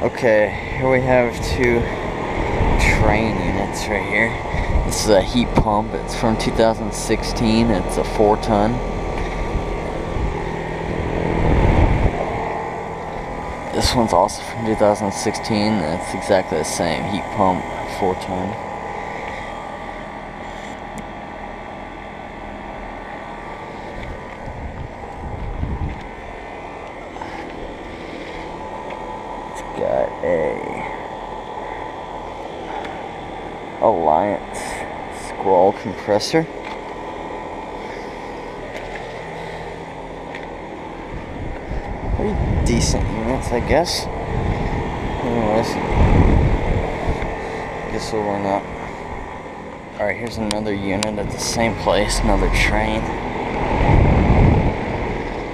Okay, here we have two Trane units right here. This is a heat pump. It's from 2016. It's a 4-ton. This one's also from 2016. It's exactly the same heat pump, 4-ton. Got a Alliance Squall compressor. Pretty decent units, I guess. Anyways, I guess we'll run up. Alright, here's another unit at the same place, another Trane.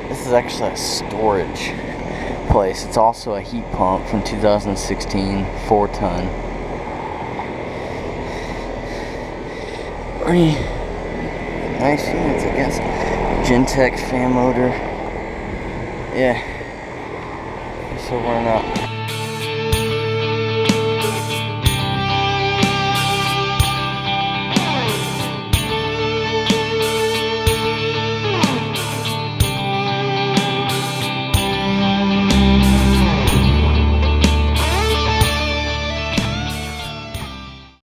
This is actually a storage place. It's also a heat pump from 2016, 4-ton. Pretty nice units, I guess. Gentech fan motor. Yeah. So we're not.